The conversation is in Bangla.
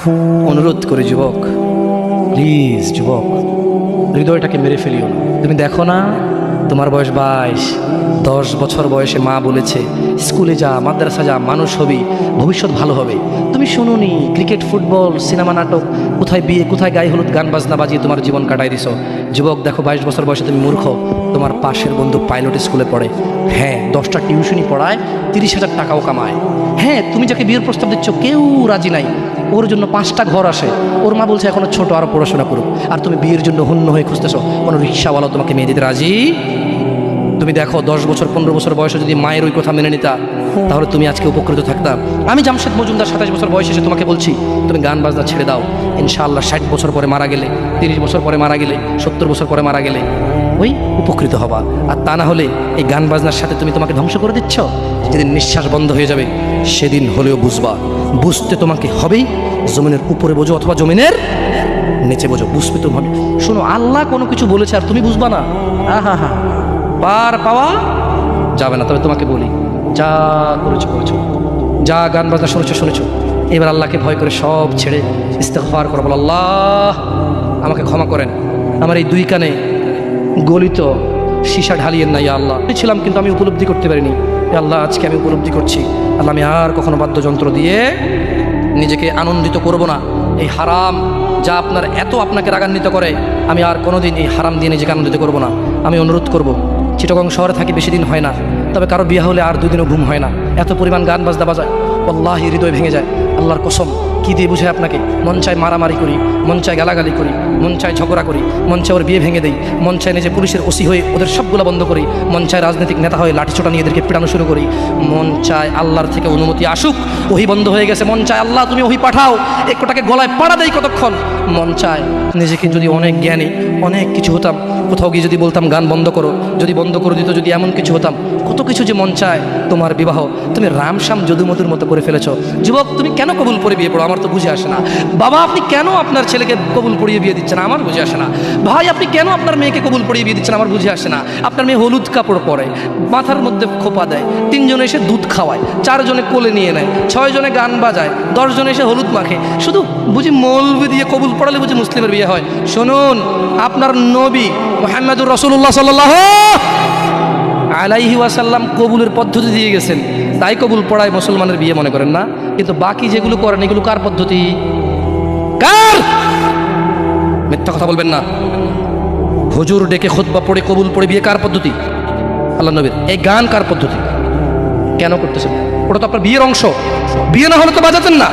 অনুরোধ করে যুবক, প্লিজ যুবক, হৃদয়টাকে মেরে ফেলিও না। তুমি দেখো না, তোমার বয়স 22, 10 বছর বয়সে মা বলেছে স্কুলে যা, মাদ্রাসা যা, মানুষ হবি, ভবিষ্যৎ ভালো হবে। তুমি শোনোনি, ক্রিকেট, ফুটবল, সিনেমা, নাটক, কোথায় বিয়ে, কোথায় গায়ে হলুদ, গান বাজনা বাজিয়ে তোমার জীবন কাটাই দিছো। যুবক দেখো, 22 বছর বয়সে তুমি মূর্খ। তোমার পাশের বন্ধু পাইলট স্কুলে পড়ে, হ্যাঁ 10টা টিউশনি পড়ায়, 30,000 টাকাও কামায়। হ্যাঁ, তুমি যাকে বিয়ের প্রস্তাব দিচ্ছ কেউ রাজি নাই, ওর জন্য 5টা ঘর আসে, ওর মা বলছে এখনো ছোট, আরও পড়াশোনা করুক, আর তুমি বিয়ের জন্য হন্য হয়ে খুঁজতেছো। কোনো রিক্সাওয়ালাও তোমাকে মেয়ে দিতে রাজি। তুমি দেখো 10 বছর 15 বছর বয়সে যদি মায়ের ওই কথা মেনে নিতা, তাহলে তুমি আজকে উপকৃত থাকতাম। আমি জামশেদ মজুমদার 27 বছর বয়সে এসে তোমাকে বলছি তুমি গান বাজনা ছেড়ে দাও। ইনশাআল্লাহ 60 বছর পরে মারা গেলে, 30 বছর পরে মারা গেলে, 70 বছর পরে মারা গেলে ওই উপকৃত হবা। আর তা না হলে এই গান বাজনার সাথে তুমি তোমাকে ধ্বংস করে দিচ্ছ। যেদিন নিঃশ্বাস বন্ধ হয়ে যাবে সেদিন হলেও বুঝবা। বুঝতে তোমাকে হবেই, জমিনের উপরে বোঝো অথবা জমিনের নিচে বোঝো, বুঝবে তোমাকে। শোনো, আল্লাহ কোনো কিছু বলেছে আর তুমি বুঝবা না, হা হা পার পাওয়া যাবে না। তবে তোমাকে বলি, যা করেছো করেছো, যা গান বাজনা শুনেছো শুনেছো, এবার আল্লাহকে ভয় করে সব ছেড়ে ইস্তেগফার করো। বলো, আল্লাহ আমাকে ক্ষমা করেন, আমার এই 2 কানে গলিত সীসা ঢালিয়েন না ইয়া আল্লাহ। ছিলাম কিন্তু আমি উপলব্ধি করতে পারিনি, ইয়া আল্লাহ আজকে আমি উপলব্ধি করছি। আল্লাহ আমি আর কখনো বাদ্যযন্ত্র দিয়ে নিজেকে আনন্দিত করব না। এই হারাম যা আপনার এত আপনাকে রাগান্বিত করে, আমি আর কোনোদিন এই হারাম দিয়ে নিজেকে আনন্দিত করব না। আমি অনুরোধ করব, চিটাগং শহরে থাকি, বেশি দিন হয় না, তবে কারো বিয়ে হলে আর 2 দিনও ঘুম হয় না, এত পরিমাণ গান বাজনা বাজায়, আল্লাহি হৃদয় ভেঙে যায়। আল্লাহর কসম, কী দিয়ে বুঝায় আপনাকে? মন চায় মারামারি করি, মন চায় গালাগালি করি, মন চায় ঝগড়া করি, মন চায় ওর বিয়ে ভেঙে দেই, মন চায় নিজে পুলিশের ওসি হয়ে ওদের সবগুলো বন্ধ করি, মন চায় রাজনৈতিক নেতা হয়ে লাঠিছোটা নিয়ে এদেরকে পিটানো শুরু করি, মন চায় আল্লাহর থেকে অনুমতি আসুক, ওহি বন্ধ হয়ে গেছে, মন চায় আল্লাহ তুমি ওহি পাঠাও, একটাকে গলায় পাড়া দেই কতক্ষণ। মন চায় নিজেকে যদি অনেক জ্ঞানী, অনেক কিছু হতাম, কোথাও গিয়ে যদি বলতাম গান বন্ধ করো, যদি বন্ধ করে দিত, যদি এমন কিছু হতাম, কত কিছু যে মন চায়। তোমার বিবাহ তুমি রামশ্যাম যদুমধুর মতো করে ফেলেছ। যুবক, তুমি কেন কবুল পড়ে বিয়ে পড়ো? আমার তো বুঝে আসে না। বাবা, আপনি কেন আপনার ছেলেকে কবুল পড়িয়ে বিয়ে দিচ্ছেন? আমার বুঝে আসে না। ভাই, আপনি কেন আপনার মেয়েকে কবুল পড়িয়ে বিয়ে দিচ্ছেন? আমার বুঝে আসে না। আপনার মেয়ে হলুদ কাপড় পরে, মাথার মধ্যে খোপা দেয়, 3 জনে এসে দুধ খাওয়ায়, 4 জনে কোলে নিয়ে নেয়, 6 জনে গান বাজায়, 10 জনে এসে হলুদ মাখে, শুধু বুঝি মৌলবি দিয়ে কবুল পড়ালে বুঝি মুসলিমের বিয়ে হয়? শুনুন, আপনার নবী মুহাম্মদুর রাসূলুল্লাহ সাল্লাল্লাহু আলাইহি ওয়াসাল্লাম কবুলের পদ্ধতি দিয়ে গেছেন, তাই কবুল পড়ায় মুসলমানের বিয়ে মনে করেন না। কিন্তু বাকি যেগুলো করেন এগুলো কার পদ্ধতি? কার? মিথ্যা কথা বলবেন না। হুজুর ডেকে খুতবা পড়ে কবুল পড়ে বিয়ে কার পদ্ধতি? আল্লাহ নবীর। এই গান কার পদ্ধতি? কেন করতেছেন? ওটা তো আপনার বিয়ের অংশ, বিয়ে না হলে তো বাজাতেন না।